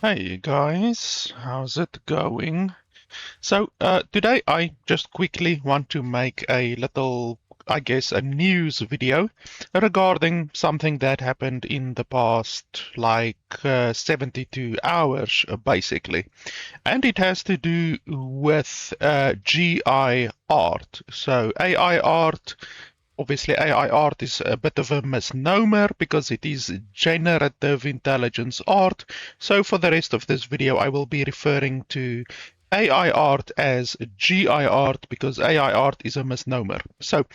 Hey guys, how's it going? So today I just quickly want to make a little, I guess, a news video regarding something that happened in the past, like 72 hours, basically. And it has to do with GI art. So AI art. Obviously, AI art is a bit of a misnomer because it is generative intelligence art. So for the rest of this video, I will be referring to AI art as GI art because AI art is a misnomer. So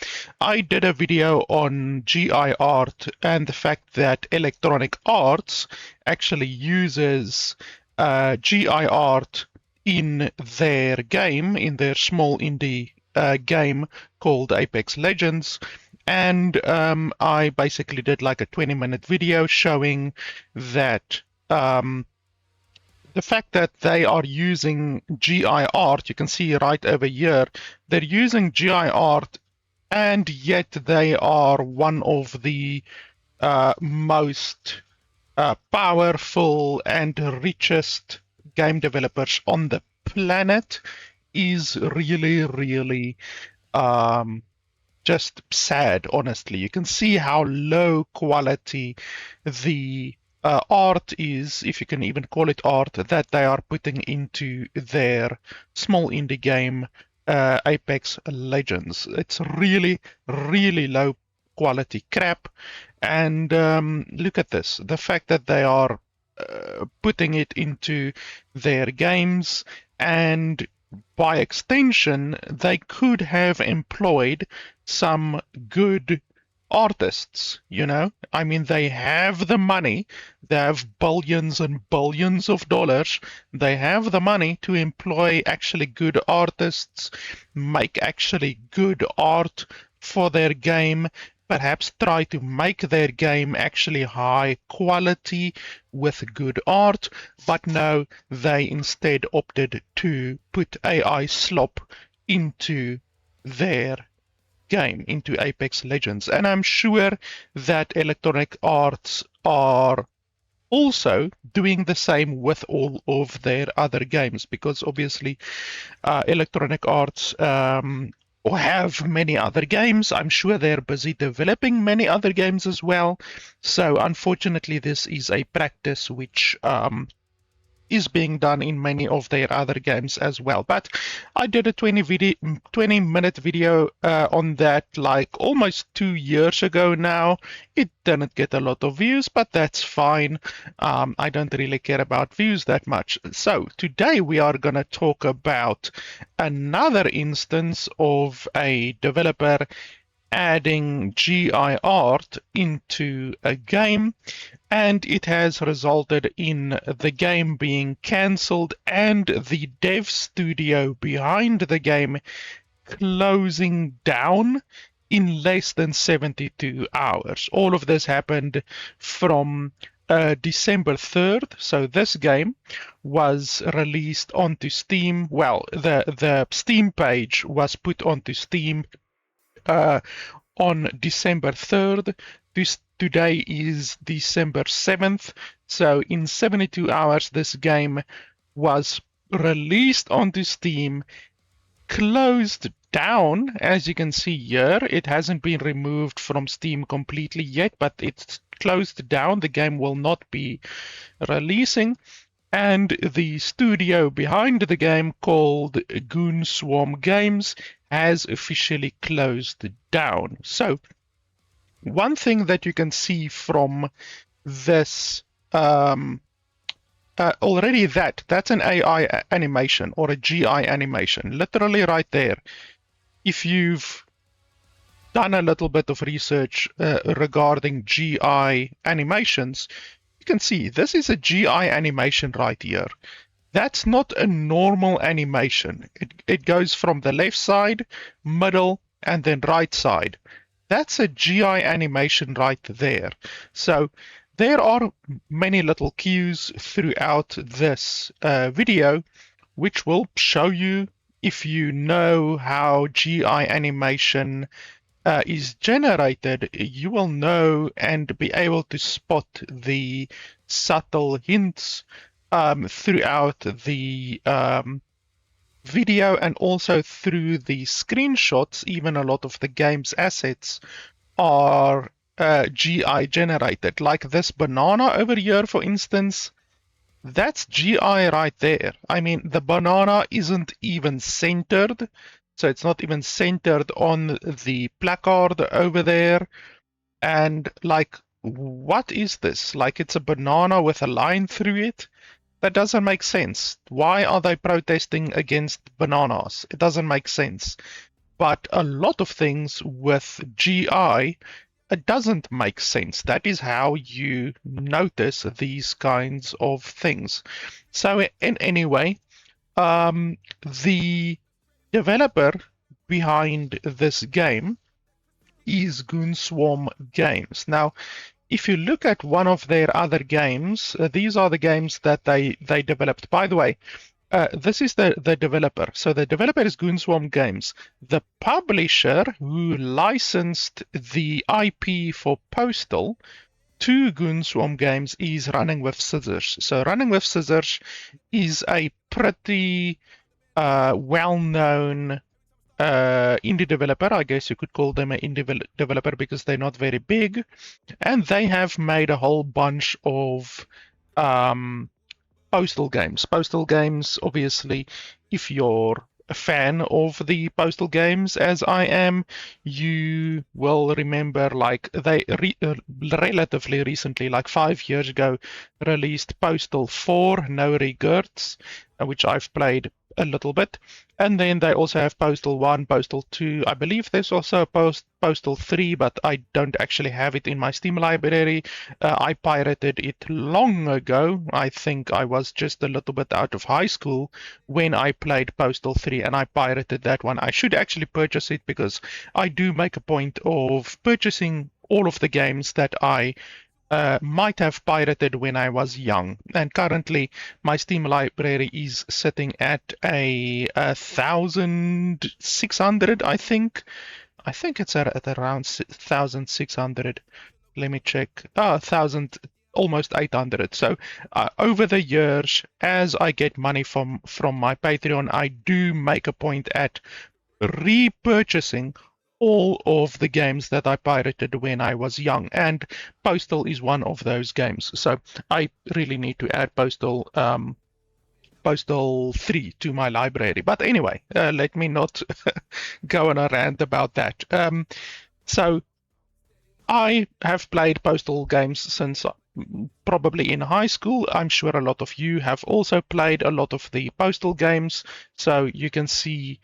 I did a video on GI art and the fact that Electronic Arts actually uses GI art in their game, in their small indie game called Apex Legends. And I basically did like a 20-minute video showing that the fact that they are using GI art, you can see right over here, they're using GI art, and yet they are one of the most powerful and richest game developers on the planet is really, really just sad, honestly. You can see how low quality the art is, if you can even call it art, that they are putting into their small indie game, Apex Legends. It's really, really low quality crap. And look at this, the fact that they are putting it into their games, and by extension, they could have employed some good artists, you know? I mean, they have the money, they have billions and billions of dollars, they have the money to employ actually good artists, make actually good art for their game, perhaps try to make their game actually high quality with good art, but no, they instead opted to put AI slop into their game, into Apex Legends. And I'm sure that Electronic Arts are also doing the same with all of their other games, because obviously Electronic Arts have many other games. I'm sure they're busy developing many other games as well. So unfortunately, this is a practice which is being done in many of their other games as well. But I did a 20-minute video on that like almost 2 years ago now. It didn't get a lot of views, but that's fine. I don't really care about views that much. So today we are going to talk about another instance of a developer adding GI art into a game, and it has resulted in the game being cancelled and the dev studio behind the game closing down in less than 72 hours. All of this happened from December 3rd. So this game was released onto Steam. Well, the Steam page was put onto Steam uh, on December 3rd. Today is December 7th. So in 72 hours, this game was released onto Steam, closed down, as you can see here. It hasn't been removed from Steam completely yet, but it's closed down. The game will not be releasing. And the studio behind the game, called Goonswarm Games, has officially closed down. So one thing that you can see from this already, that's an AI animation or a GI animation, literally right there. If you've done a little bit of research regarding GI animations, you can see this is a GI animation right here. That's not a normal animation. It goes from the left side, middle, and then right side. That's a GI animation right there. So there are many little cues throughout this video which will show you, if you know how GI animation is generated, you will know and be able to spot the subtle hints throughout the video and also through the screenshots. Even a lot of the game's assets are GI generated. Like this banana over here, for instance, that's GI right there. I mean, the banana isn't even centered, so it's not even centered on the placard over there. And like, what is this? Like, it's a banana with a line through it? That doesn't make sense. Why are they protesting against bananas? It doesn't make sense. But a lot of things with GI, it doesn't make sense. That is how you notice these kinds of things. So anyway, the developer behind this game is Goonswarm Games. Now, if you look at one of their other games, these are the games that they developed. By the way, this is the developer. So the developer is Goonswarm Games. The publisher who licensed the IP for Postal to Goonswarm Games is RunningWithScissors. So RunningWithScissors is a pretty well-known indie developer. I guess you could call them an indie developer because they're not very big, and they have made a whole bunch of Postal games. Postal games, obviously, if you're a fan of the Postal games, as I am, you will remember like they relatively recently, like 5 years ago, released Postal 4, No Regrets, which I've played a little bit. And then they also have Postal 1, Postal 2. I believe there's also a Postal 3, but I don't actually have it in my Steam library. I pirated it long ago. I think I was just a little bit out of high school when I played Postal 3, and I pirated that one. I should actually purchase it because I do make a point of purchasing all of the games that I might have pirated when I was young. And currently my Steam library is sitting at 1,600, I think. I think it's at around 1,600. Let me check. 1,000, almost 800. So over the years, as I get money from my Patreon, I do make a point at repurchasing all of the games that I pirated when I was young, and Postal is one of those games. So I really need to add Postal 3 to my library. But anyway, let me not go on a rant about that. So I have played Postal games since probably in high school. I'm sure a lot of you have also played a lot of the Postal games, so you can see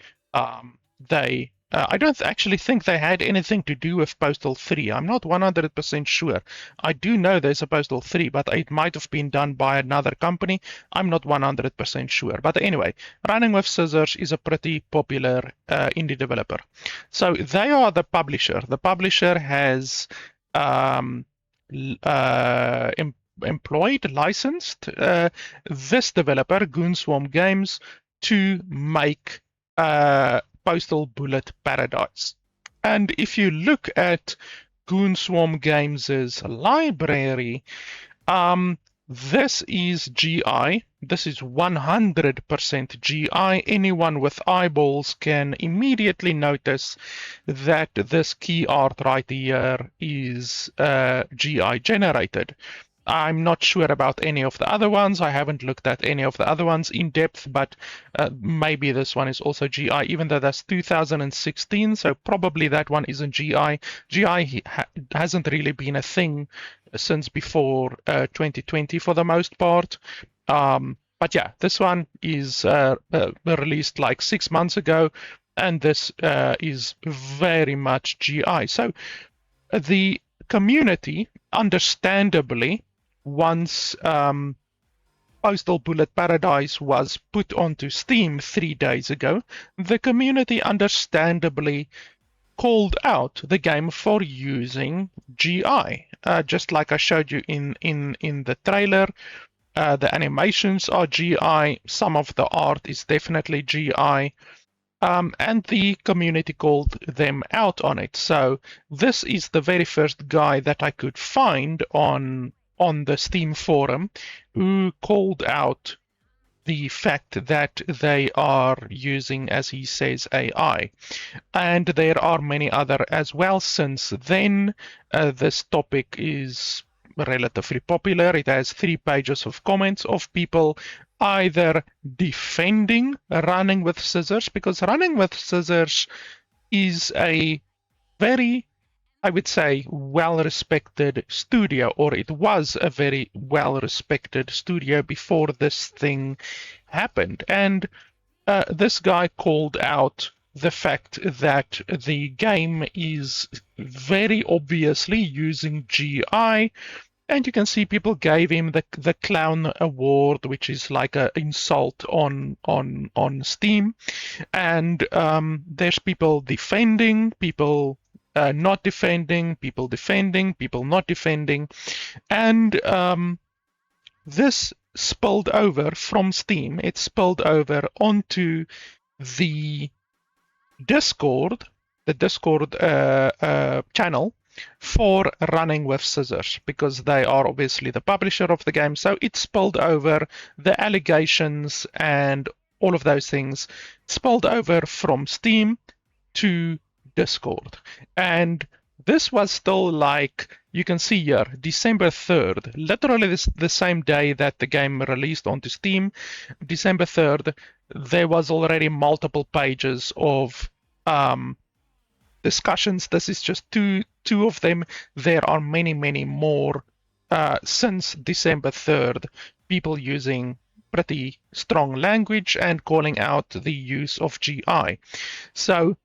I don't actually think they had anything to do with Postal 3. I'm not 100% sure. I do know there's a Postal 3, but it might have been done by another company. I'm not 100% sure. But anyway, RunningWithScissors is a pretty popular indie developer. So they are the publisher. The publisher has licensed this developer, Goonswarm Games, to make Postal Bullet Paradise. And if you look at Goonswarm Games' library, this is GI. This is 100% GI. Anyone with eyeballs can immediately notice that this key art right here is GI generated. I'm not sure about any of the other ones. I haven't looked at any of the other ones in depth, but maybe this one is also GI, even though that's 2016, so probably that one isn't GI. GI hasn't really been a thing since before 2020 for the most part. But yeah, this one is released like 6 months ago, and this is very much GI. So the community, understandably, once Postal Bullet Paradise was put onto Steam 3 days ago, the community understandably called out the game for using GI. Just like I showed you in the trailer, the animations are GI, some of the art is definitely GI, and the community called them out on it. So this is the very first guy that I could find on on the Steam forum who called out the fact that they are using, as he says, AI. And there are many other as well since then. This topic is relatively popular. It has 3 pages of comments of people either defending Running with Scissors, because Running with Scissors is a very, I would say, well-respected studio, or it was a very well-respected studio before this thing happened. And this guy called out the fact that the game is very obviously using GI, and you can see people gave him the clown award, which is like an insult on Steam. And there's people defending, people not defending, people defending, people not defending, and this spilled over from Steam. It spilled over onto the Discord, channel for Running with Scissors, because they are obviously the publisher of the game. So it spilled over the allegations and all of those things, spilled over from Steam to Discord. And this was still like, you can see here, December 3rd, literally the same day that the game released onto Steam, December 3rd, there was already multiple pages of discussions. This is just two of them. There are many, many more since December 3rd, people using pretty strong language and calling out the use of GI. So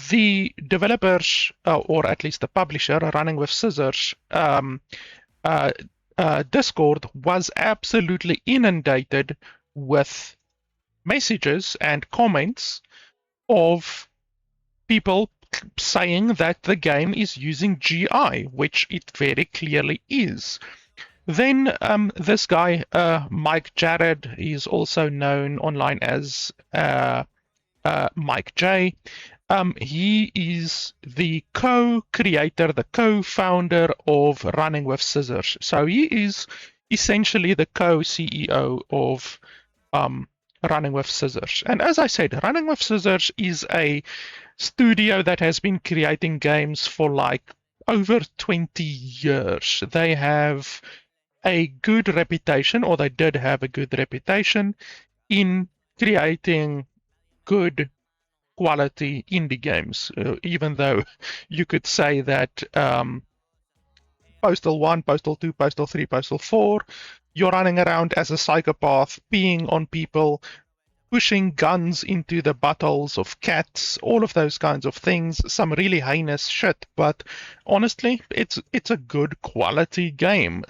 the developers, or at least the publisher, Running with Scissors, Discord was absolutely inundated with messages and comments of people saying that the game is using GI, which it very clearly is. Then this guy, Mike Jared, is also known online as Mike J. He is the co-creator, the co-founder of Running with Scissors. So he is essentially the co-CEO of Running with Scissors. And as I said, Running with Scissors is a studio that has been creating games for like over 20 years. They have a good reputation, or they did have a good reputation in creating good quality indie games, even though you could say that Postal 1, Postal 2, Postal 3, Postal 4, you're running around as a psychopath, peeing on people, pushing guns into the buttholes of cats, all of those kinds of things, some really heinous shit. But honestly, it's a good quality game.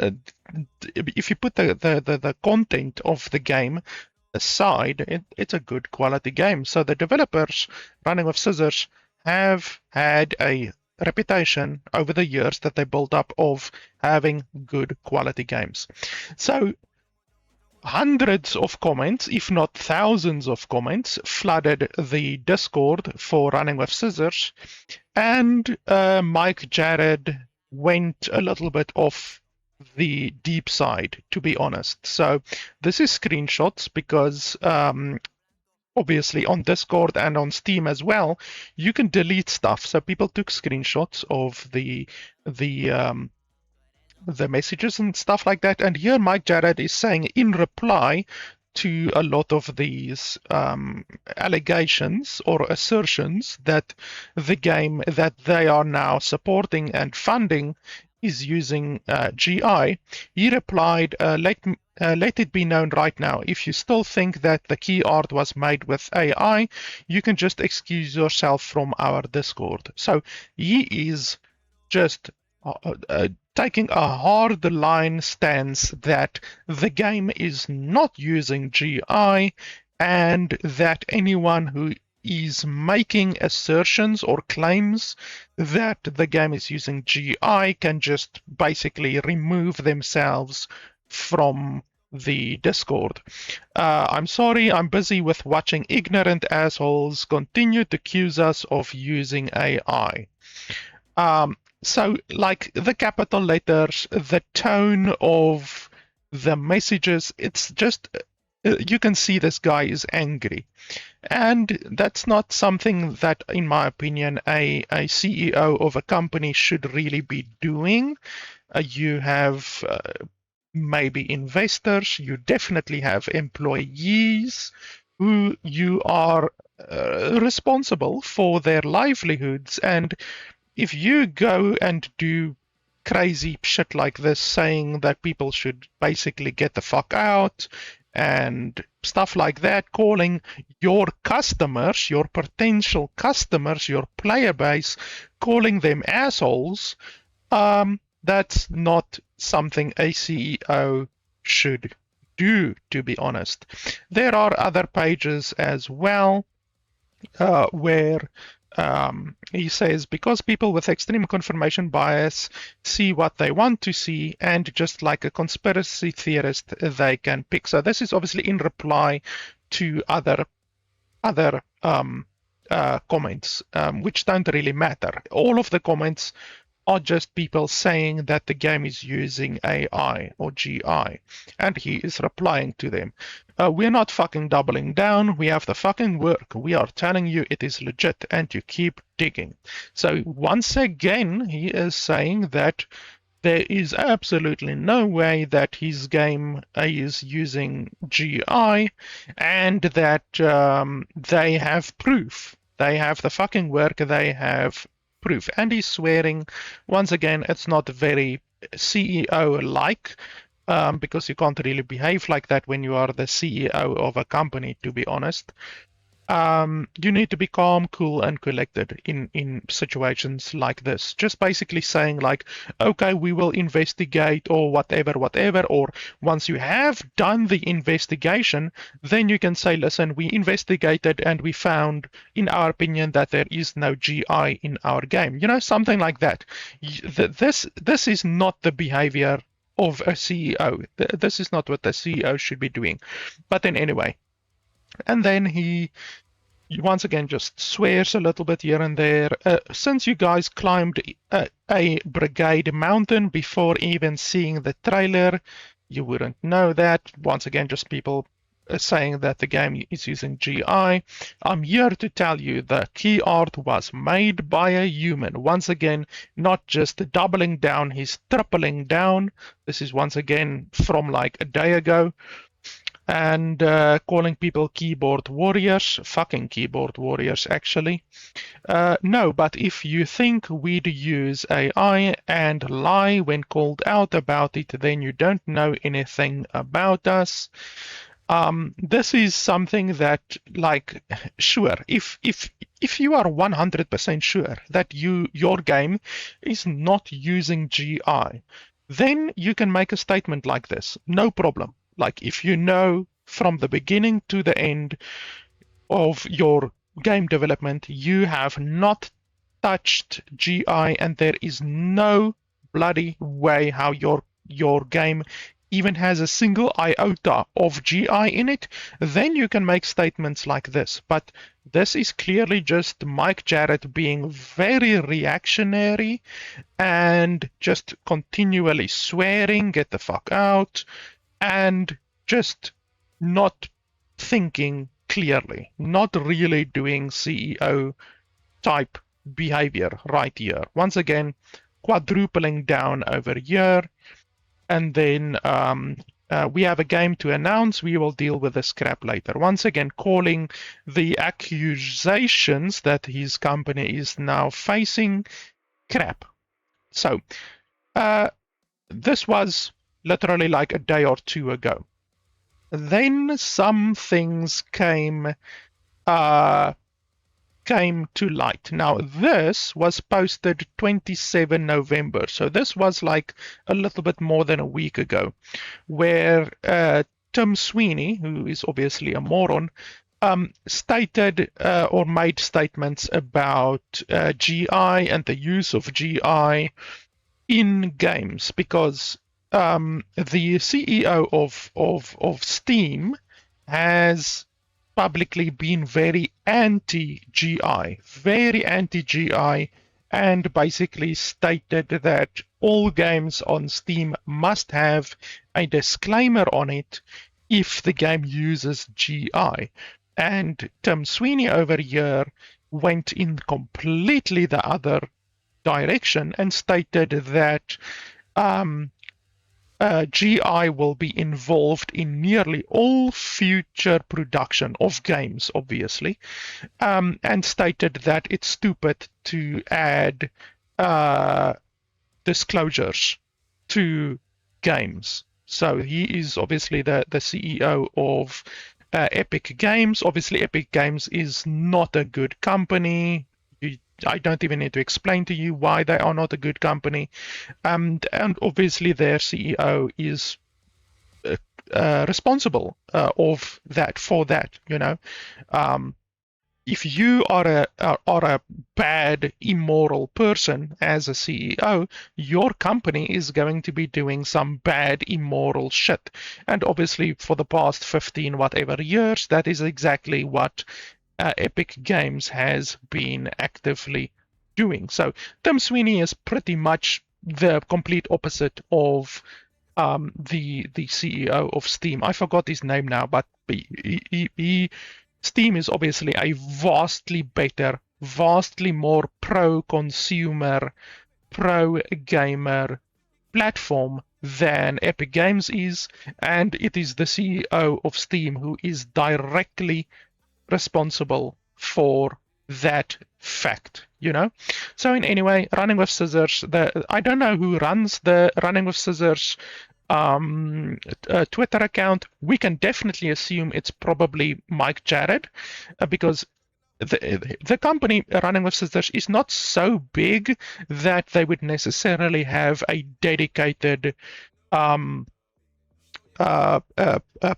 If you put the content of the game aside, it's a good quality game. So the developers, Running with Scissors, have had a reputation over the years that they built up of having good quality games. So hundreds of comments, if not thousands of comments, flooded the Discord for Running with Scissors, and Mike Jared went a little bit off the deep side, to be honest. So this is screenshots, because obviously on Discord and on Steam as well, you can delete stuff. So people took screenshots of the messages and stuff like that. And here Mike Jared is saying, in reply to a lot of these allegations or assertions, that the game that they are now supporting and funding is using GI, he replied, let it be known right now, if you still think that the key art was made with AI, you can just excuse yourself from our Discord. So he is just taking a hard line stance that the game is not using GI, and that anyone who is making assertions or claims that the game is using GI can just basically remove themselves from the Discord. I'm sorry, I'm busy with watching ignorant assholes continue to accuse us of using AI. So, like the capital letters, the tone of the messages, it's just, you can see this guy is angry. And that's not something that, in my opinion, a CEO of a company should really be doing. You have maybe investors, you definitely have employees who you are responsible for their livelihoods. And if you go and do crazy shit like this, saying that people should basically get the fuck out and stuff like that, calling your customers, your potential customers, your player base, calling them assholes, that's not something a CEO should do, to be honest. There are other pages as well where he says, because people with extreme confirmation bias see what they want to see, and just like a conspiracy theorist, they can pick. So this is obviously in reply to other comments, which don't really matter. All of the comments are just people saying that the game is using AI or GI, and he is replying to them. We're not fucking doubling down. We have the fucking work. We are telling you it is legit, and you keep digging. So once again, he is saying that there is absolutely no way that his game is using GI, and that they have proof. They have the fucking work. They have proof. And he's swearing. Once again, it's not very CEO-like, because you can't really behave like that when you are the CEO of a company, to be honest. You need to be calm, cool, and collected in situations like this. Just basically saying like, okay, we will investigate or whatever. Or once you have done the investigation, then you can say, listen, we investigated and we found, in our opinion, that there is no GI in our game. You know, something like that. This is not the behavior of a CEO. This is not what the CEO should be doing. But then anyway. And then he once again just swears a little bit here and there. Since you guys climbed a brigade mountain before even seeing the trailer, you wouldn't know that. Once again, just people saying that the game is using GI. I'm here to tell you the key art was made by a human. Once again, not just doubling down, he's tripling down. This is once again from like a day ago. And calling people keyboard warriors, fucking keyboard warriors, actually. No, but if you think we'd use AI and lie when called out about it, then you don't know anything about us. This is something that, like, sure, if you are 100% sure that your game is not using GI, then you can make a statement like this, no problem. Like, if you know from the beginning to the end of your game development, you have not touched GI, and there is no bloody way how your game even has a single iota of GI in it, then you can make statements like this. But this is clearly just Mike Jarrett being very reactionary and just continually swearing, get the fuck out, and just not thinking clearly, not really doing CEO type behavior right here. Once again, quadrupling down over here, and then we have a game to announce. We will deal with this crap later. Once again, calling the accusations that his company is now facing crap. So this was literally like a day or two ago. Then some things came to light. Now this was posted 27 November, so this was like a little bit more than a week ago, where Tim Sweeney, who is obviously a moron, stated or made statements about GI and the use of GI in games, because the CEO of Steam has publicly been very anti-GI and basically stated that all games on Steam must have a disclaimer on it if the game uses GI. And Tim Sweeney over here went in completely the other direction and stated that GI will be involved in nearly all future production of games, obviously, and stated that it's stupid to add disclosures to games. So he is obviously the CEO of Epic Games. Obviously, Epic Games is not a good company. I don't even need to explain to you why they are not a good company. And obviously their CEO is responsible of that, for that, you know. If you are a bad, immoral person as a CEO, your company is going to be doing some bad, immoral shit. And obviously, for the past 15 whatever years, that is exactly what Epic Games has been actively doing. So Tim Sweeney is pretty much the complete opposite of the CEO of Steam. I forgot his name now, but he Steam is obviously a vastly better, vastly more pro-consumer, pro-gamer platform than Epic Games is, and it is the CEO of Steam who is directly responsible for that fact, you know. So in anyway, Running with Scissors, I don't know who runs the Running with Scissors Twitter account. We can definitely assume it's probably Mike Jarrett, because the company Running with Scissors is not so big that they would necessarily have a dedicated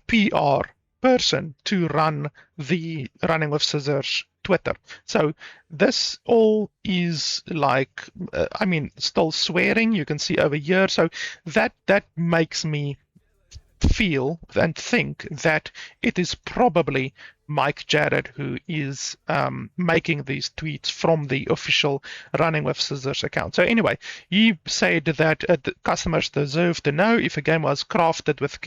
PR person to run the Running with Scissors Twitter. So this all is like, I mean, still swearing, you can see over here. So that makes me feel and think that it is probably Mike Jarrett who is making these tweets from the official Running with Scissors account. So anyway, he said that the customers deserve to know if a game was crafted with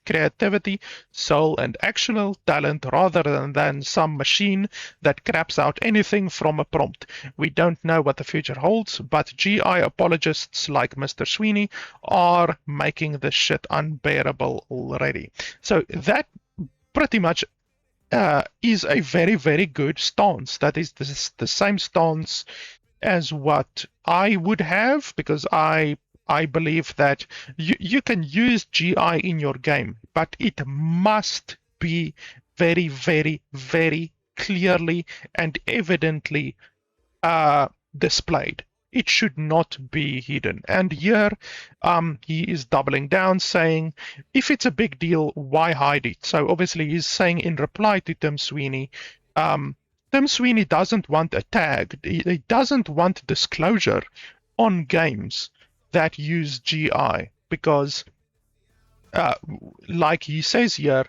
creativity, soul, and actual talent rather than some machine that craps out anything from a prompt. We don't know what the future holds, but GI apologists like Mr. Sweeney are making this shit unbearable already. So that pretty much is a very, very good stance. That is the same stance as what I would have, because I believe that you can use GI in your game, but it must be very, very, very clearly and evidently displayed. It should not be hidden. And here he is doubling down, saying, if it's a big deal, why hide it? So obviously he's saying in reply to Tim Sweeney, Tim Sweeney doesn't want a tag. He doesn't want disclosure on games that use GI, because like he says here,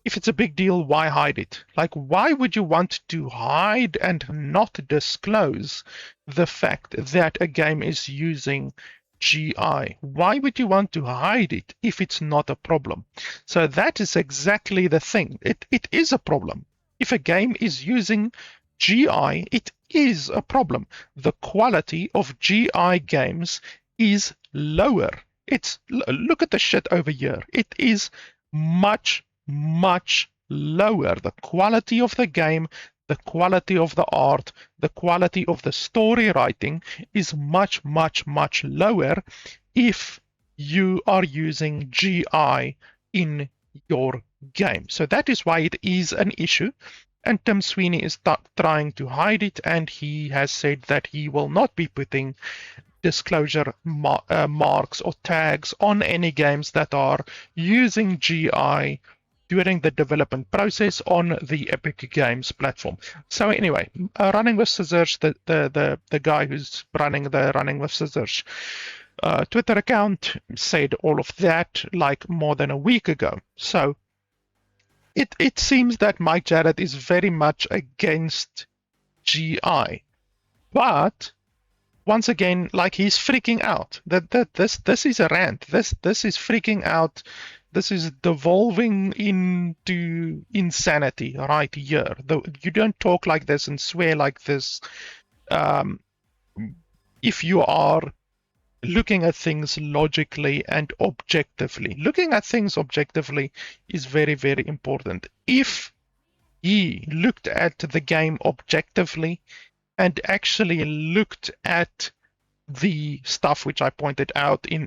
if it's a big deal, why hide it? Like, why would you want to hide and not disclose the fact that a game is using GI? Why would you want to hide it if it's not a problem? So that is exactly the thing. It is a problem. If a game is using GI, it is a problem. The quality of GI games is lower. Look at the shit over here. It is much lower. The quality of the game, the quality of the art, the quality of the story writing is much lower if you are using GI in your game. So that is why it is an issue. And Tim Sweeney is trying to hide it, and he has said that he will not be putting disclosure marks or tags on any games that are using GI during the development process on the Epic Games platform. So anyway, Running with Scissors, the guy who's running the Running with Scissors Twitter account, said all of that like more than a week ago. So it seems that Mike Jarrett is very much against GI, but once again, like he's freaking out. This is a rant. This is freaking out. This is devolving into insanity right here. You don't talk like this and swear like this if you are looking at things logically and objectively. Looking at things objectively is very, very important. If he looked at the game objectively and actually looked at the stuff which I pointed out in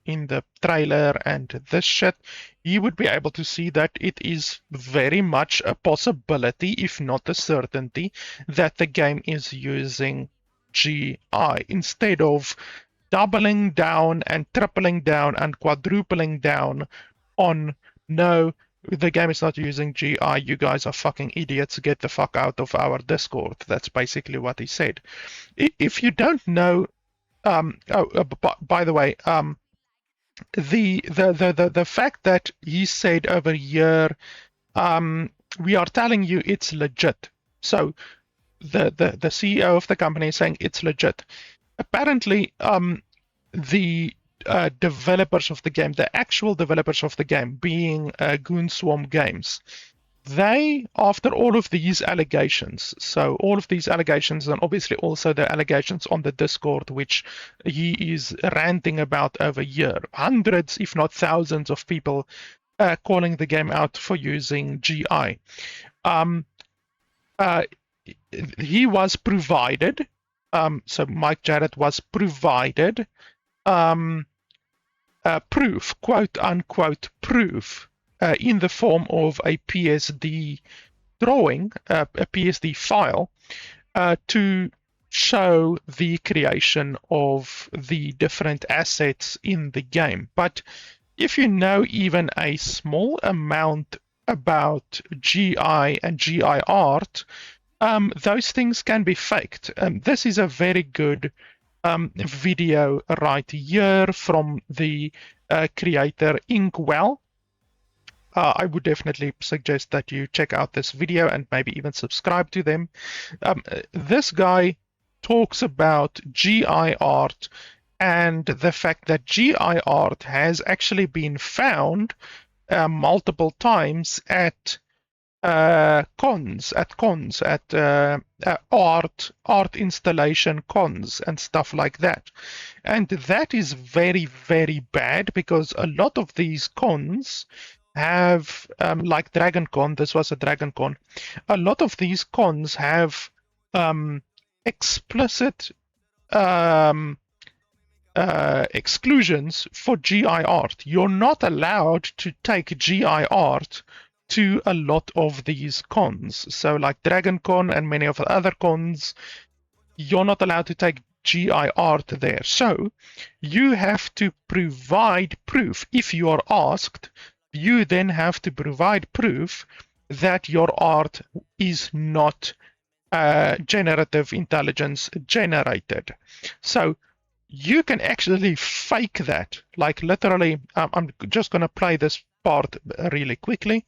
the trailer and this shit, you would be able to see that it is very much a possibility, if not a certainty, that the game is using GI instead of doubling down and tripling down and quadrupling down on no, the game is not using GI, you guys are fucking idiots, get the fuck out of our Discord. That's basically what he said. If you don't know, by the way, the fact that he said over here, we are telling you it's legit. So the CEO of the company is saying it's legit. Apparently, the developers of the game, the actual developers of the game, being Goonswarm Games, they, after all of these allegations, so all of these allegations, and obviously also the allegations on the Discord, which he is ranting about over here, hundreds, if not thousands of people calling the game out for using GI. He was provided, so Mike Jarrett was provided proof, quote unquote proof, in the form of a PSD drawing, a PSD file, to show the creation of the different assets in the game. But if you know even a small amount about GI and GI art, those things can be faked. This is a very good video right here from the creator Inkwell. I would definitely suggest that you check out this video and maybe even subscribe to them. This guy talks about GI art and the fact that GI art has actually been found multiple times at cons, at art installation cons and stuff like that. And that is very, very bad, because a lot of these cons have, like DragonCon, this was a DragonCon, a lot of these cons have explicit exclusions for GI art. You're not allowed to take GI art to a lot of these cons. So like DragonCon and many of the other cons, you're not allowed to take GI art there. So you have to provide proof. If you are asked, you then have to provide proof that your art is not generative intelligence generated. So you can actually fake that. Like literally, I'm just going to play this part really quickly.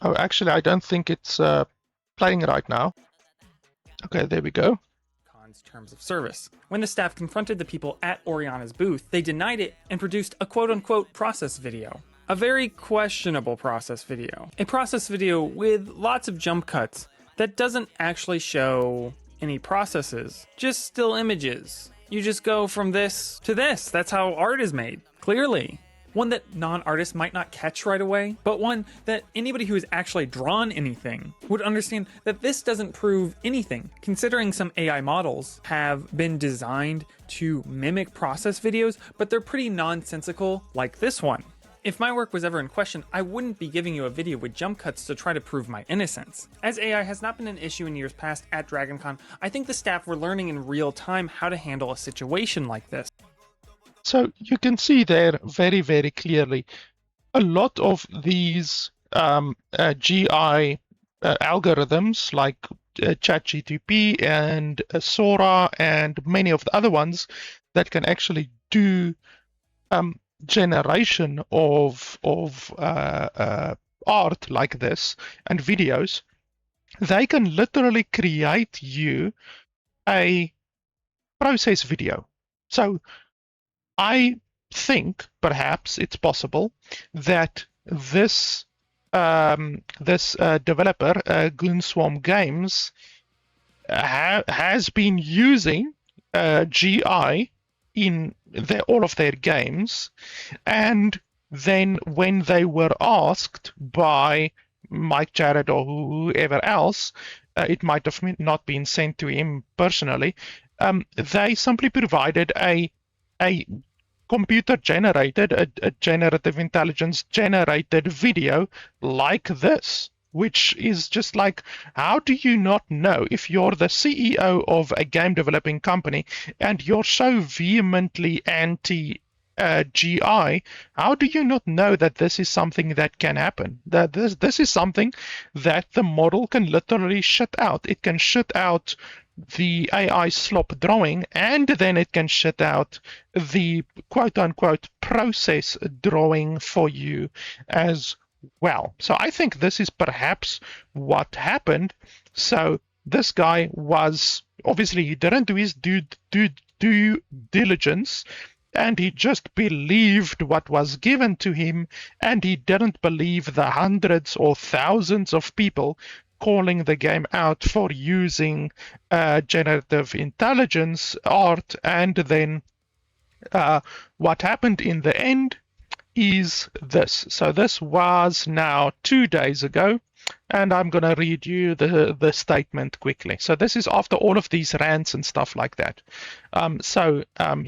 Oh, actually, I don't think it's playing right now. Okay, there we go. Terms of service. When the staff confronted the people at Oriana's booth, they denied it and produced a quote-unquote process video. A very questionable process video. A process video with lots of jump cuts that doesn't actually show any processes, just still images. You just go from this to this. That's how art is made, clearly. One that non-artists might not catch right away, but one that anybody who has actually drawn anything would understand that this doesn't prove anything, considering some AI models have been designed to mimic process videos, but they're pretty nonsensical, like this one. If my work was ever in question, I wouldn't be giving you a video with jump cuts to try to prove my innocence. As AI has not been an issue in years past at DragonCon, I think the staff were learning in real time how to handle a situation like this. So you can see there very, very clearly a lot of these GI algorithms like ChatGPT and Sora and many of the other ones, that can actually do generation of art like this and videos. They can literally create you a process video. So I think perhaps it's possible that this developer, Goonswarm Games, has been using GI in all of their games, and then when they were asked by Mike Jarrett or whoever else, it might have not been sent to him personally. They simply provided a computer generated, a generative intelligence generated video like this, which is just like, how do you not know if you're the CEO of a game developing company and you're so vehemently anti GI, how do you not know that this is something that can happen? That this is something that the model can literally shit out. It can shit out the AI slop drawing, and then it can shit out the quote unquote process drawing for you as well. So I think this is perhaps what happened. So this guy was obviously, he didn't do his due diligence, and he just believed what was given to him, and he didn't believe the hundreds or thousands of people calling the game out for using generative intelligence art. And then what happened in the end is this. So this was now 2 days ago, and I'm going to read you the statement quickly. So this is after all of these rants and stuff like that.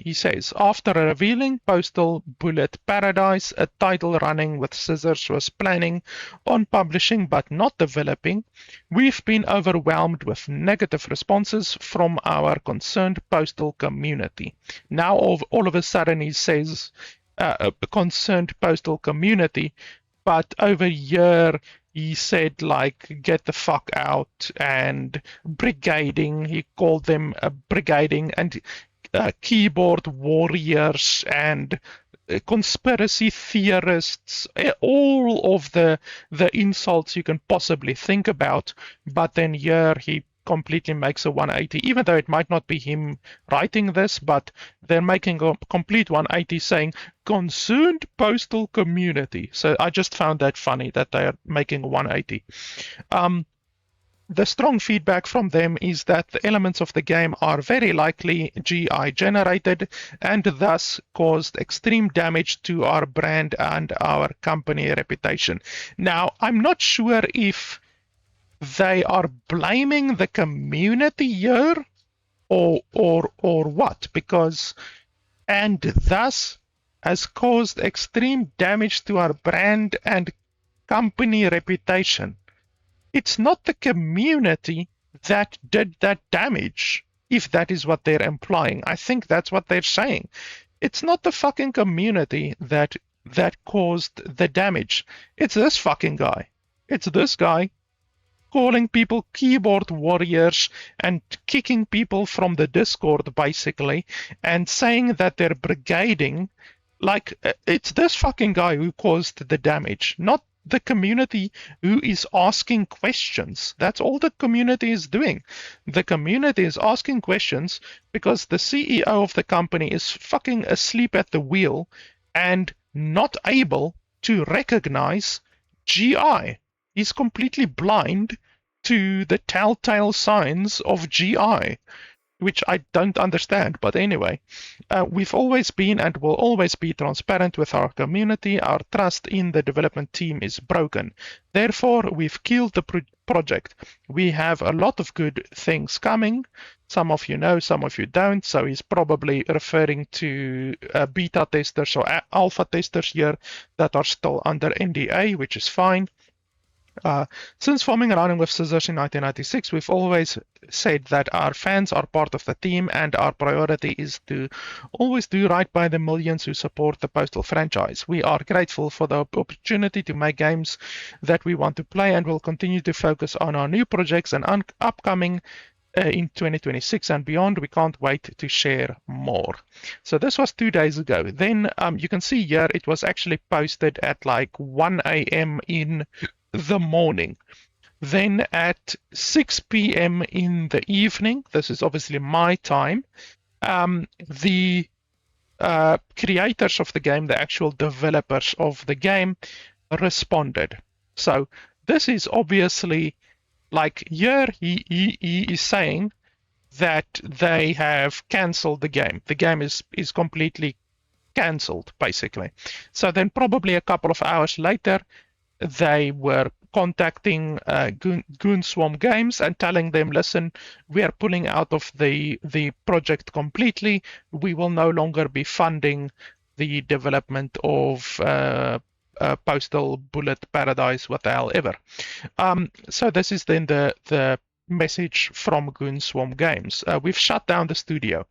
He says, after revealing Postal Bullet Paradise, a title RunningWithScissors was planning on publishing but not developing, we've been overwhelmed with negative responses from our concerned Postal community. Now all of a sudden he says, a concerned Postal community, but over here he said, like, get the fuck out and brigading. He called them brigading and keyboard warriors and conspiracy theorists, all of the insults you can possibly think about. But then here he completely makes a 180, even though it might not be him writing this, but they're making a complete 180 saying concerned postal community. So I just found that funny that they're making a 180. The strong feedback from them is that the elements of the game are very likely GI generated and thus caused extreme damage to our brand and our company reputation. Now, I'm not sure if they are blaming the community here or what, because and thus has caused extreme damage to our brand and company reputation. It's not the community that did that damage, if that is what they're implying. I think that's what they're saying. It's not the fucking community that caused the damage. It's this fucking guy. It's this guy calling people keyboard warriors and kicking people from the Discord, basically, and saying that they're brigading. Like, it's this fucking guy who caused the damage, not the community who is asking questions. That's all the community is doing. The community is asking questions because the CEO of the company is fucking asleep at the wheel and not able to recognize GI. He's completely blind to the telltale signs of GI, which I don't understand. But anyway, we've always been and will always be transparent with our community. Our trust in the development team is broken. Therefore, we've killed the project. We have a lot of good things coming. Some of you know, some of you don't. So he's probably referring to beta testers or alpha testers here that are still under NDA, which is fine. Since forming RunningWithScissors in 1996, we've always said that our fans are part of the team and our priority is to always do right by the millions who support the Postal franchise. We are grateful for the opportunity to make games that we want to play and will continue to focus on our new projects and upcoming in 2026 and beyond. We can't wait to share more. So this was 2 days ago. Then you can see here it was actually posted at like 1 a.m. in the morning. Then at 6 p.m. in the evening, this is obviously my time, the creators of the game, the actual developers of the game, responded. So this is obviously like here he is saying that they have cancelled the game. The game is completely cancelled, basically. So then probably a couple of hours later, they were contacting Goonswarm Games and telling them, listen, we are pulling out of the project completely. We will no longer be funding the development of Postal, Bullet, Paradise, what the hell ever. So this is then the message from Goonswarm Games. We've shut down the studio.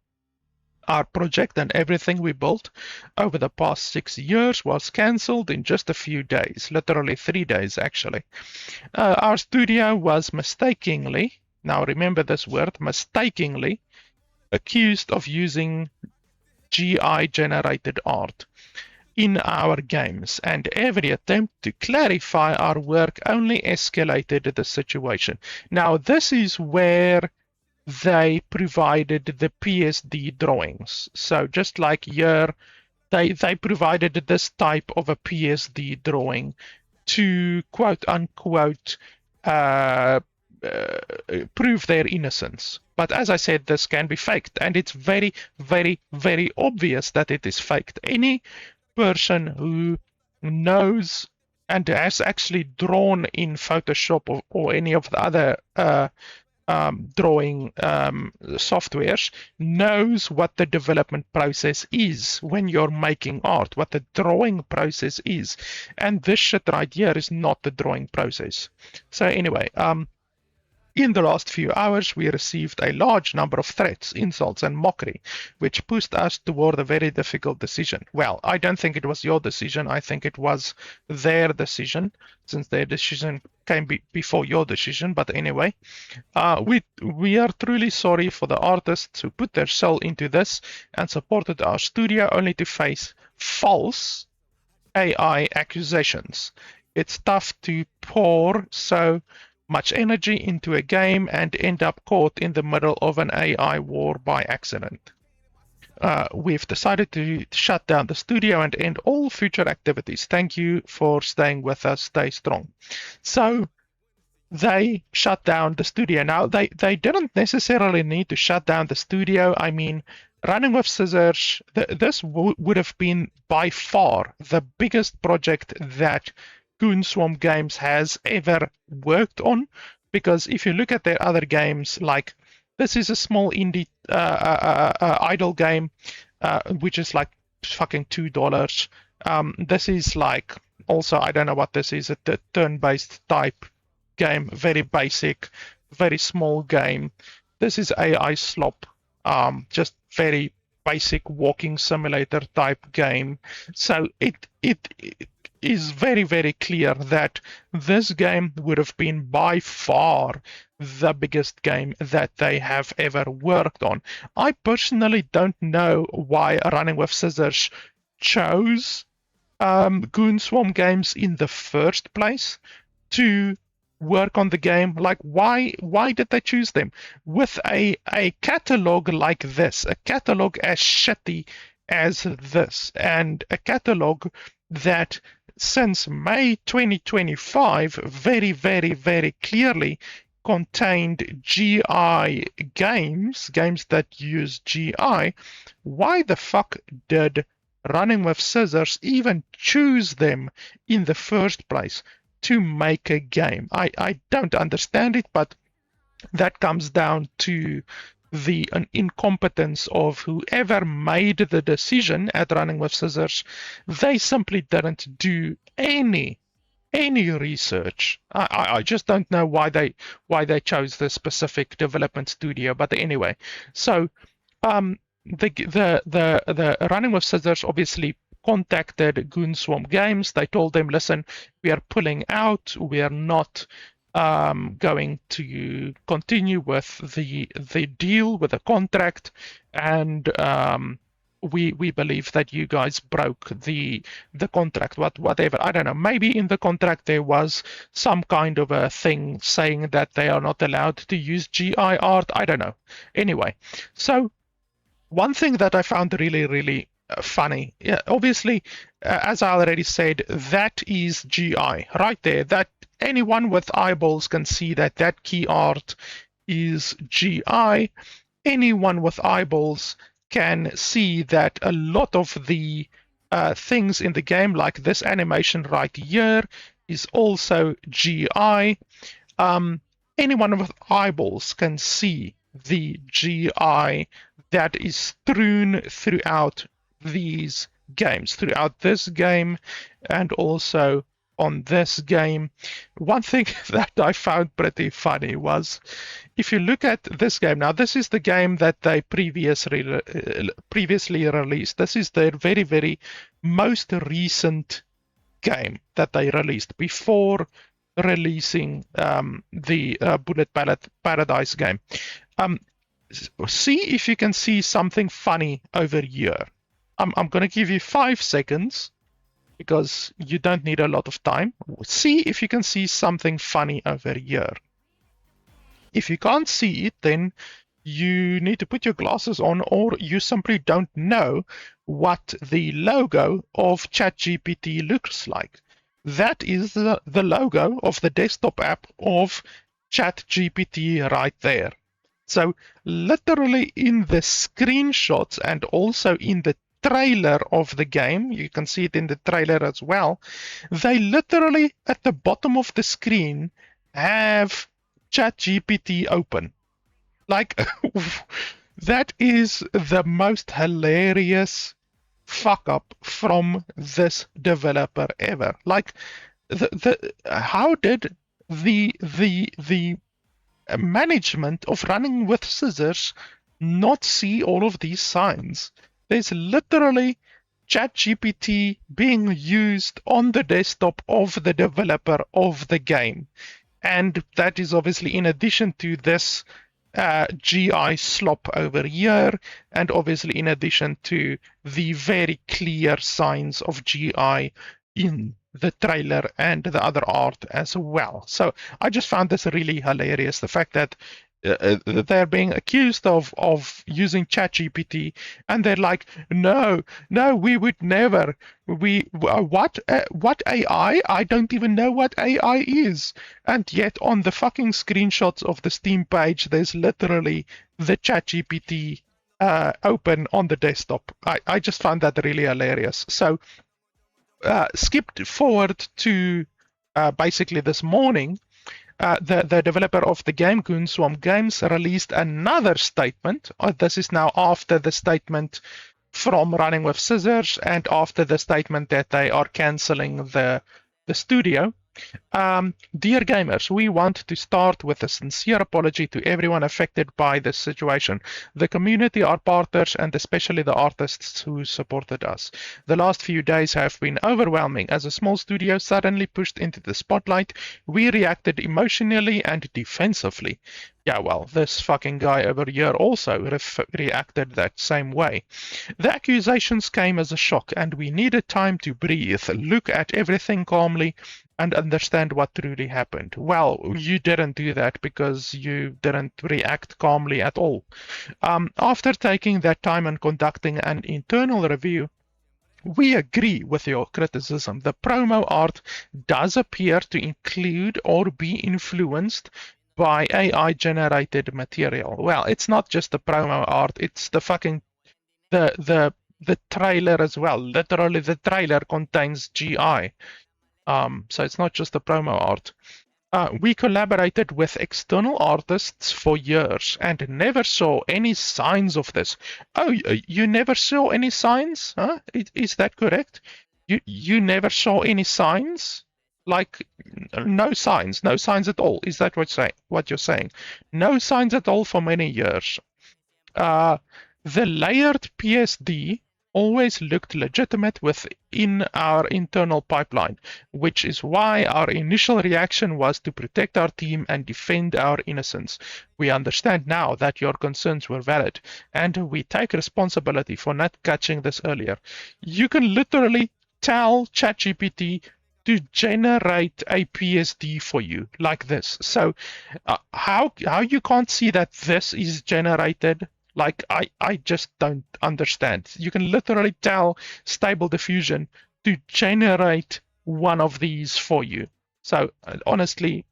Our project and everything we built over the past 6 years was cancelled in just a few days, literally 3 days actually. Our studio was mistakenly, now remember this word, mistakenly, accused of using GI generated art in our games, and every attempt to clarify our work only escalated the situation. Now this is where they provided the PSD drawings. So just like here, they provided this type of a PSD drawing to quote unquote prove their innocence. But as I said, this can be faked, and it's very, very, very obvious that it is faked. Any person who knows and has actually drawn in Photoshop or any of the other drawing softwares knows what the development process is when you're making art, what the drawing process is. And this shit right here is not the drawing process. So anyway, in the last few hours, we received a large number of threats, insults, and mockery, which pushed us toward a very difficult decision. Well, I don't think it was your decision. I think it was their decision, since their decision came before your decision. But anyway, we are truly sorry for the artists who put their soul into this and supported our studio only to face false AI accusations. It's tough to pour so much energy into a game and end up caught in the middle of an AI war by accident. We've decided to shut down the studio and end all future activities. Thank you for staying with us. Stay strong. So they shut down the studio. Now, they didn't necessarily need to shut down the studio. I mean, Running with Scissors, this would have been by far the biggest project that Goonswarm Games has ever worked on, because if you look at their other games, like this is a small indie idle game, which is like fucking $2. This is like also, I don't know what this is, a turn-based type game, very basic, very small game. This is AI slop, just very basic walking simulator type game. So it is very, very clear that this game would have been by far the biggest game that they have ever worked on. I personally don't know why Running with Scissors chose Goonswarm Games in the first place to work on the game. Like, why did they choose them with a catalog like this, a catalog as shitty as this, and a catalog that since May 2025 very, very, very clearly contained GI games that use GI. Why the fuck did Running with Scissors even choose them in the first place to make a game? I don't understand it, but that comes down to the incompetence of whoever made the decision at Running with Scissors. They simply didn't do any research. I just don't know why they chose this specific development studio. But anyway, so the Running with Scissors obviously contacted Goonswarm Games. They told them, listen, we are pulling out. We are not going to continue with the deal, with the contract, and we believe that you guys broke the contract. Whatever, I don't know. Maybe in the contract there was some kind of a thing saying that they are not allowed to use GI art. I don't know. Anyway, so one thing that I found really funny, yeah, obviously, as I already said, that is GI right there. That anyone with eyeballs can see that that key art is GI. Anyone with eyeballs can see that a lot of the things in the game, like this animation right here, is also GI. Anyone with eyeballs can see the GI that is strewn throughout these games, throughout this game, and also on this game. One thing that I found pretty funny was, if you look at this game, now this is the game that they previously released. This is their very most recent game that they released before releasing the Bullet Paradise game. See if you can see something funny over here. I'm going to give you 5 seconds because you don't need a lot of time. See if you can see something funny over here. If you can't see it, then you need to put your glasses on, or you simply don't know what the logo of ChatGPT looks like. That is the logo of the desktop app of ChatGPT right there. So literally in the screenshots and also in the trailer of the game, you can see it in the trailer as well, they literally at the bottom of the screen have ChatGPT open. Like, that is the most hilarious fuck up from this developer ever. Like, how did the management of RunningWithScissors not see all of these signs? There's literally ChatGPT being used on the desktop of the developer of the game. And that is obviously in addition to this GI slop over here, and obviously in addition to the very clear signs of GI in the trailer and the other art as well. So I just found this really hilarious, the fact that they're being accused of using ChatGPT, and they're like, no, we would never. What AI? I don't even know what AI is. And yet on the fucking screenshots of the Steam page, there's literally the ChatGPT open on the desktop. I just found that really hilarious. So skipped forward to basically this morning. The developer of the game, Goonswarm Games, released another statement. This is now after the statement from RunningWithScissors and after the statement that they are canceling the studio. Dear gamers, we want to start with a sincere apology to everyone affected by this situation. The community, our partners, and especially the artists who supported us. The last few days have been overwhelming. As a small studio suddenly pushed into the spotlight, we reacted emotionally and defensively. Yeah, well, this fucking guy over here also reacted that same way. The accusations came as a shock, and we needed time to breathe, look at everything calmly, and understand what truly happened. Well, you didn't do that because you didn't react calmly at all. After taking that time and conducting an internal review, we agree with your criticism. The promo art does appear to include or be influenced by AI generated material. Well, it's not just the promo art, it's the fucking the trailer as well. Literally the trailer contains GI. So it's not just the promo art. We collaborated with external artists for years and never saw any signs of this. Oh, you never saw any signs? Huh? Is that correct? You never saw any signs? Like, no signs at all. Is that what you're saying? No signs at all for many years. The layered PSD always looked legitimate within our internal pipeline, which is why our initial reaction was to protect our team and defend our innocence. We understand now that your concerns were valid, and we take responsibility for not catching this earlier. You can literally tell ChatGPT to generate a PSD for you like this. So how you can't see that this is generated? Like, I just don't understand. You can literally tell Stable Diffusion to generate one of these for you. So honestly,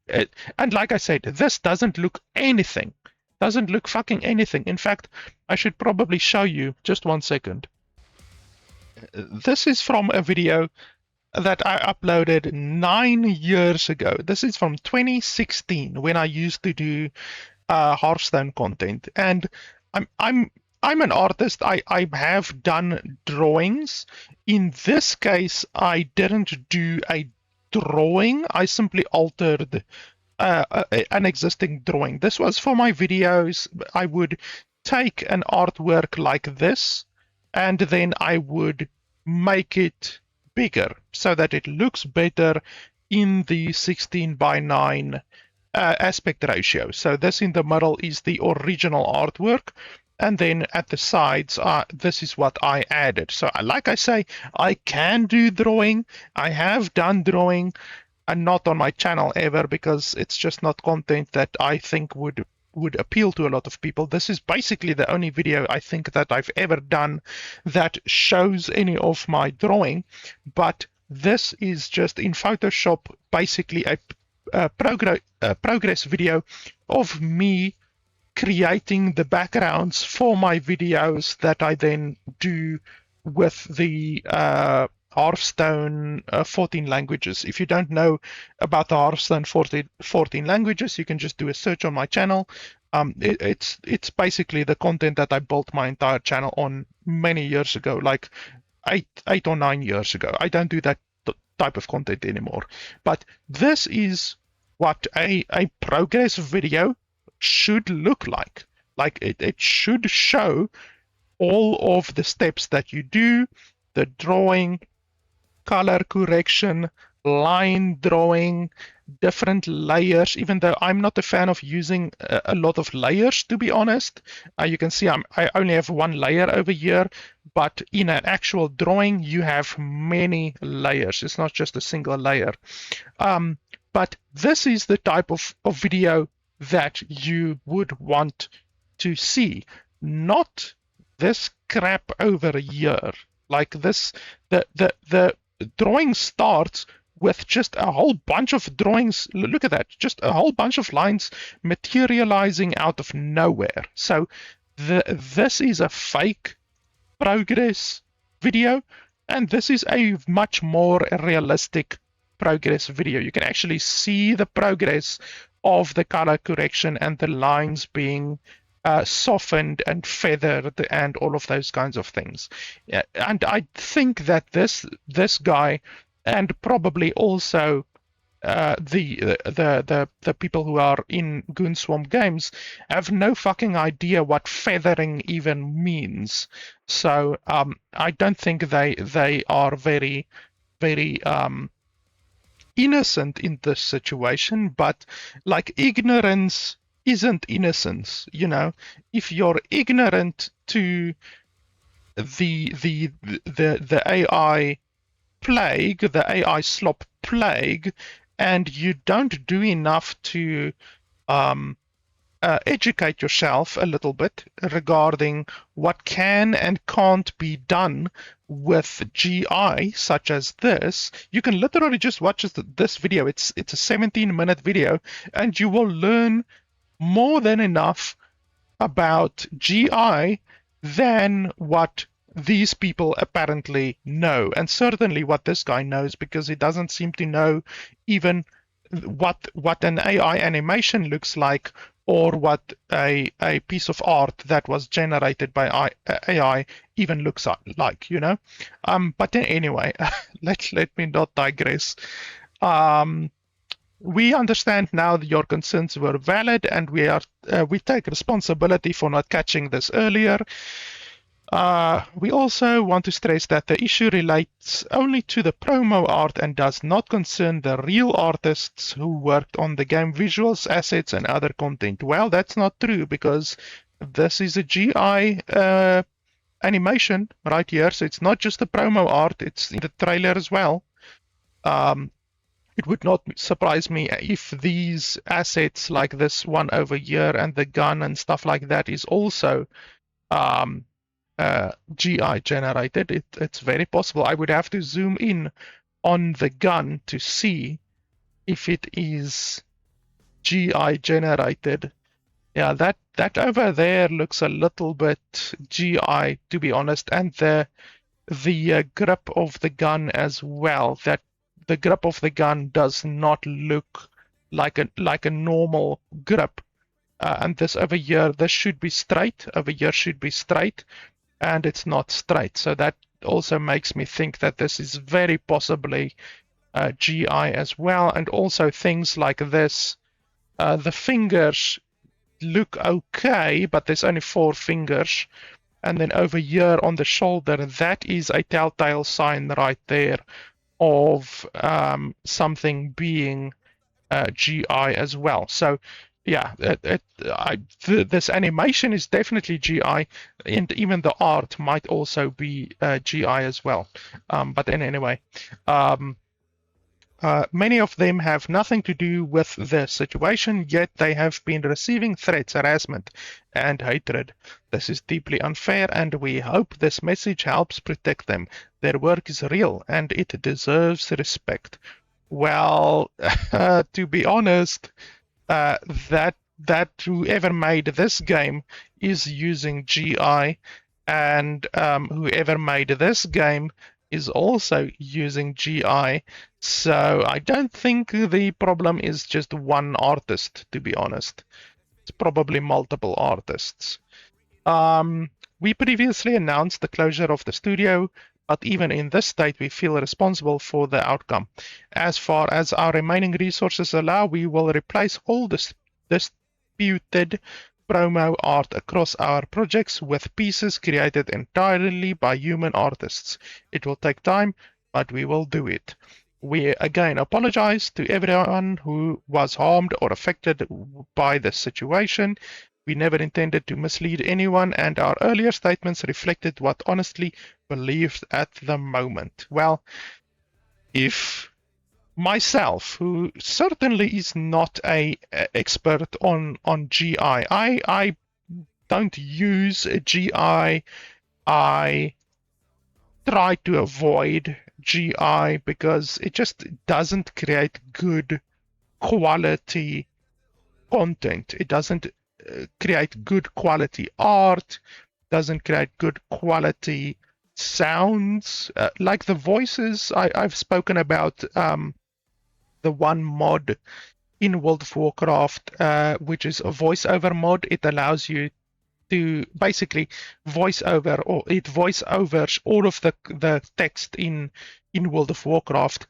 and like I said, this doesn't look anything. Doesn't look fucking anything. In fact, I should probably show you. Just 1 second. This is from a video that I uploaded 9 years ago. This is from 2016 when I used to do Hearthstone content, and I'm an artist. I have done drawings. In this case, I didn't do a drawing. I simply altered an existing drawing. This was for my videos. I would take an artwork like this, and then I would make it bigger so that it looks better in the 16:9 aspect ratio. So this in the middle is the original artwork, and then at the sides, this is what I added. So like I say, I can do drawing. I have done drawing, and not on my channel ever, because it's just not content that I think would appeal to a lot of people. This is basically the only video I think that I've ever done that shows any of my drawing, but this is just in Photoshop, basically a progress video of me creating the backgrounds for my videos that I then do with the Hearthstone 14 languages. If you don't know about the Hearthstone 14 languages, you can just do a search on my channel. It's basically the content that I built my entire channel on many years ago, like 8 or 9 years ago. I don't do that type of content anymore. But this is what a progress video should look like. Like it should show all of the steps that you do, the drawing, color correction, line drawing, different layers, even though I'm not a fan of using a lot of layers, to be honest. You can see I only have one layer over here, but in an actual drawing, you have many layers. It's not just a single layer. But this is the type of video that you would want to see, not this crap over here. Like this, the drawing starts with just a whole bunch of drawings. Look at that, just a whole bunch of lines materializing out of nowhere. So this is a fake progress video, and this is a much more realistic progress video. You can actually see the progress of the color correction and the lines being softened and feathered and all of those kinds of things. And I think that this guy, and probably also the people who are in Goonswarm Games, have no fucking idea what feathering even means. So I don't think they are very innocent in this situation. But like, ignorance isn't innocence, you know. If you're ignorant to the AI plague, the AI slop plague, and you don't do enough to educate yourself a little bit regarding what can and can't be done with GI, such as this, you can literally just watch this video. It's a 17-minute video, and you will learn more than enough about GI than what these people apparently know, and certainly what this guy knows, because he doesn't seem to know even what an AI animation looks like, or what a piece of art that was generated by AI even looks like, you know. But anyway, let me not digress. We understand now that your concerns were valid, and we take responsibility for not catching this earlier. We also want to stress that the issue relates only to the promo art and does not concern the real artists who worked on the game visuals, assets, and other content. Well, that's not true because this is a GI animation right here, so it's not just the promo art, it's in the trailer as well. It would not surprise me if these assets like this one over here and the gun and stuff like that is also GI generated. It's very possible. I would have to zoom in on the gun to see if it is GI generated. Yeah, that over there looks a little bit GI, to be honest, and the grip of the gun as well. That the grip of the gun does not look like a normal grip. And this over here, this should be straight. Over here should be straight, and it's not straight. So that also makes me think that this is very possibly GI as well. And also things like this, the fingers look okay, but there's only 4 fingers. And then over here on the shoulder, that is a telltale sign right there of something being GI as well. So yeah, this animation is definitely GI, and even the art might also be GI as well. But then anyway, many of them have nothing to do with the situation, yet they have been receiving threats, harassment, and hatred. This is deeply unfair, and we hope this message helps protect them. Their work is real, and it deserves respect. Well, to be honest, that whoever made this game is using GI, and whoever made this game is also using GI. So I don't think the problem is just one artist, to be honest. It's probably multiple artists. We previously announced the closure of the studio, but even in this state, we feel responsible for the outcome. As far as our remaining resources allow, we will replace all disputed promo art across our projects with pieces created entirely by human artists. It will take time, but we will do it. We again apologize to everyone who was harmed or affected by this situation. We never intended to mislead anyone, and our earlier statements reflected what honestly believed at the moment. Well, if myself, who certainly is not a expert on GI, I don't use GI. I try to avoid GI because it just doesn't create good quality content. It doesn't create good quality art, doesn't create good quality sounds. Like the voices, I've spoken about the one mod in World of Warcraft, which is a voiceover mod. It allows you to basically voice over, or it voice overs all of the text in World of Warcraft.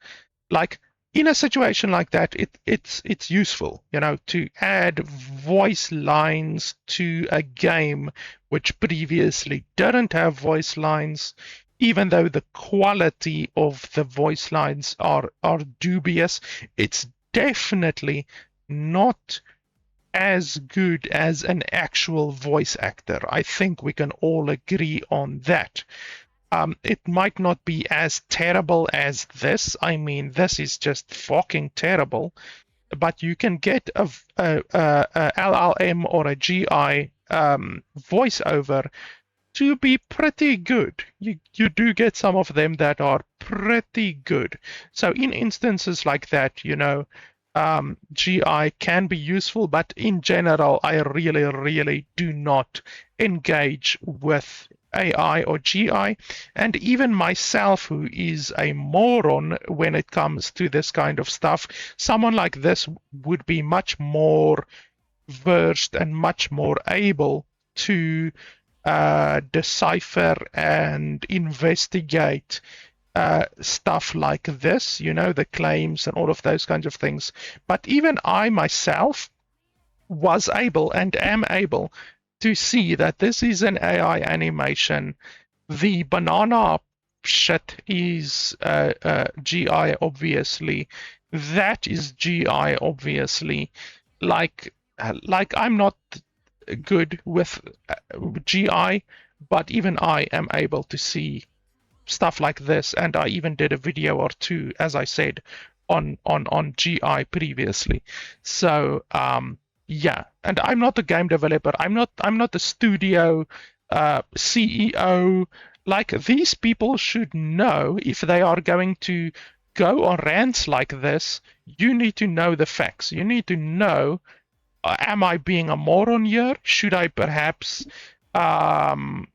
Like in a situation like that, it's useful, to add voice lines to a game which previously didn't have voice lines, even though the quality of the voice lines are dubious. It's definitely not as good as an actual voice actor. I think we can all agree on that. It might not be as terrible as this. I mean, this is just fucking terrible. But you can get a LLM or a GI voiceover to be pretty good. You do get some of them that are pretty good. So in instances like that, GI can be useful, but in general, I really, really do not engage with AI or GI. And even myself, who is a moron when it comes to this kind of stuff, someone like this would be much more versed and much more able to decipher and investigate stuff like this, the claims and all of those kinds of things. But even I myself was able and am able to see that this is an AI animation. The banana shit is GI, obviously. That is GI, obviously. Like I'm not good with GI, but even I am able to see stuff like this, and I even did a video or two, as I said, on GI previously. So yeah, and I'm not a game developer. I'm not a studio CEO. Like, these people should know, if they are going to go on rants like this, you need to know the facts. You need to know, am I being a moron here? Should I perhaps um,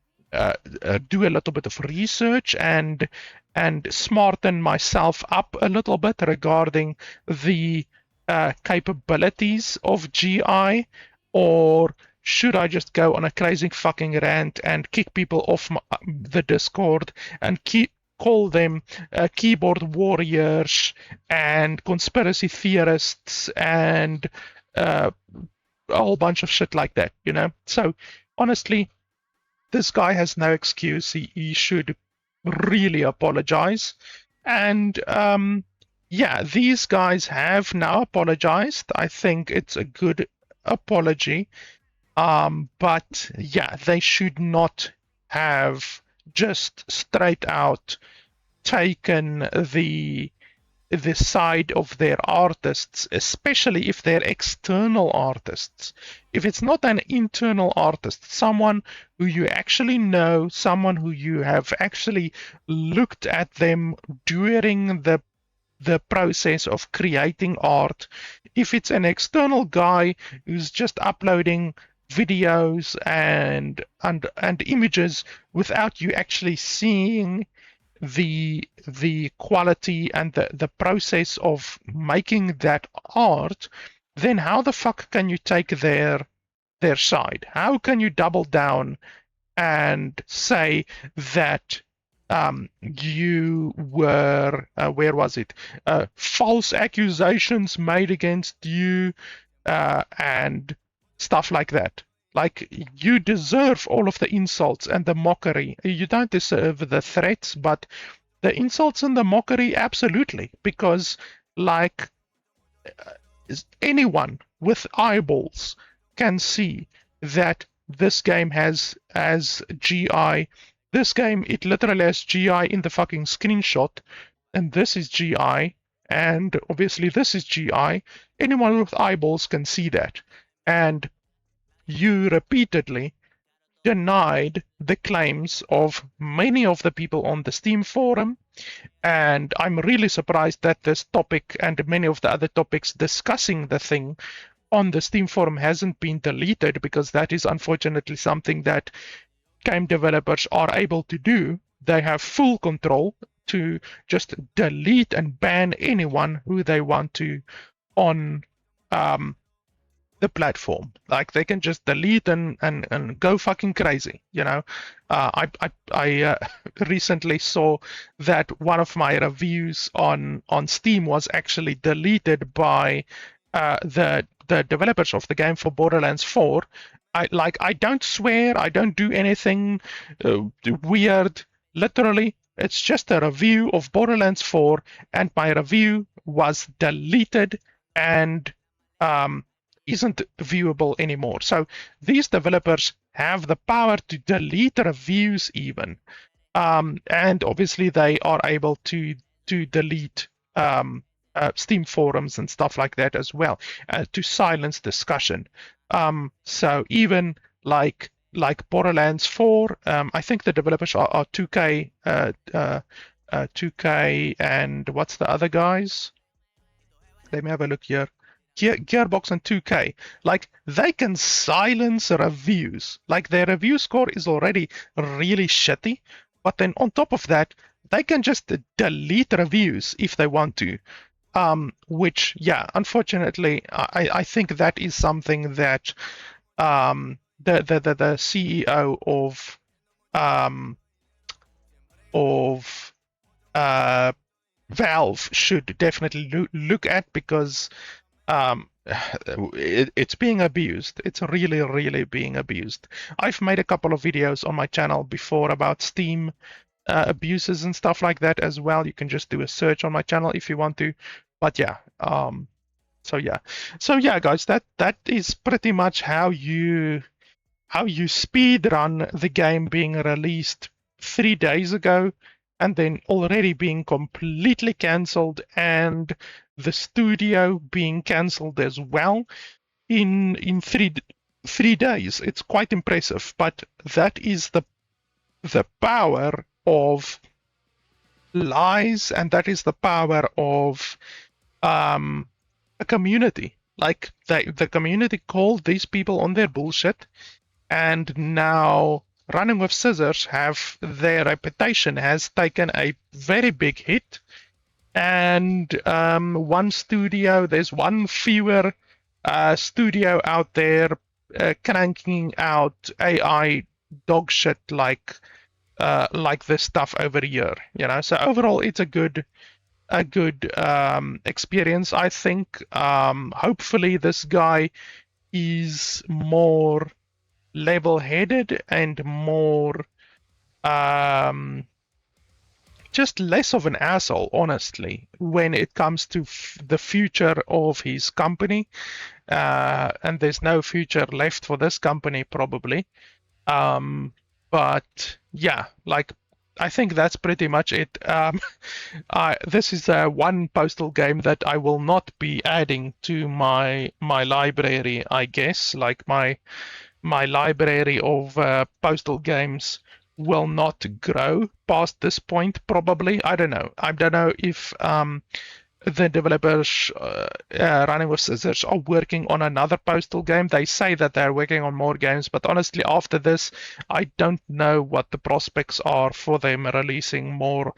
do a little bit of research and smarten myself up a little bit regarding the capabilities of GI, or should I just go on a crazy fucking rant and kick people off the Discord and call them keyboard warriors and conspiracy theorists and a whole bunch of shit like that, you know? So honestly, this guy has no excuse. He should really apologize. And yeah, these guys have now apologized. I think it's a good apology. But yeah, they should not have just straight out taken the side of their artists, especially if they're external artists. If it's not an internal artist, someone who you actually know, someone who you have actually looked at them during the process of creating art, if it's an external guy who's just uploading videos and images without you actually seeing the quality and the process of making that art, then how the fuck can you take their side? How can you double down and say that you were where was it? False accusations made against you and stuff like that. Like, you deserve all of the insults and the mockery. You don't deserve the threats, but the insults and the mockery, absolutely. Because, like, anyone with eyeballs can see that this game has as GI. This game, it literally has GI in the fucking screenshot, and this is GI, and obviously this is GI. Anyone with eyeballs can see that. And you repeatedly denied the claims of many of the people on the Steam forum, and I'm really surprised that this topic and many of the other topics discussing the thing on the Steam forum hasn't been deleted, because that is unfortunately something that game developers are able to do. They have full control to just delete and ban anyone who they want to on the platform. Like, they can just delete and go fucking crazy, you know. I recently saw that one of my reviews on Steam was actually deleted by the developers of the game for Borderlands 4. I don't swear, I don't do anything weird. Literally, it's just a review of Borderlands 4, and my review was deleted and isn't viewable anymore. So these developers have the power to delete reviews even, and obviously they are able to delete Steam forums and stuff like that as well, to silence discussion. So even like Borderlands 4, I think the developers are 2K, 2K, and what's the other guys? Let me have a look here. Gearbox and 2K, like, they can silence reviews. Like, their review score is already really shitty, but then on top of that, they can just delete reviews if they want to. Which, yeah, unfortunately, I think that is something that the CEO of Valve should definitely look at, because it's being abused. It's really, really being abused. I've made a couple of videos on my channel before about Steam abuses and stuff like that as well. You can just do a search on my channel if you want to. But yeah, so yeah, guys, that is pretty much how you speed run the game being released 3 days ago and then already being completely cancelled and the studio being cancelled as well in 3 days. It's quite impressive, but that is the power of lies, and that is the power of a community. Like the community called these people on their bullshit, and now Running with Scissors have their reputation has taken a very big hit. And there's one fewer studio out there cranking out AI dog shit like this stuff over here. So overall, it's a good experience, I think. Hopefully, this guy is more level-headed and more just less of an asshole, honestly, when it comes to the future of his company. And there's no future left for this company, probably. But yeah, like, I think that's pretty much it. This is one postal game that I will not be adding to my library, I guess. Like my library of postal games will not grow past this point, probably. I don't know. I don't know if the developers Running with Scissors are working on another postal game. They say that they're working on more games, but honestly, after this, I don't know what the prospects are for them releasing more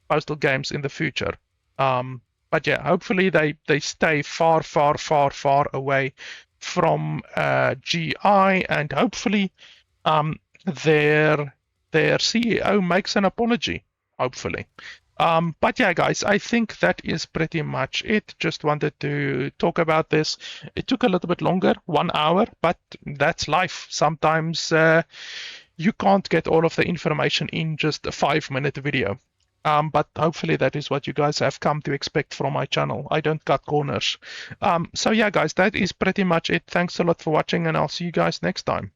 postal games in the future. But yeah, hopefully they stay far, far, far, far away from GI, and hopefully their CEO makes an apology, hopefully. But yeah, guys, I think that is pretty much it. Just wanted to talk about this. It took a little bit longer, 1 hour, but that's life. Sometimes you can't get all of the information in just a 5-minute video. But hopefully that is what you guys have come to expect from my channel. I don't cut corners. So yeah, guys, that is pretty much it. Thanks a lot for watching, and I'll see you guys next time.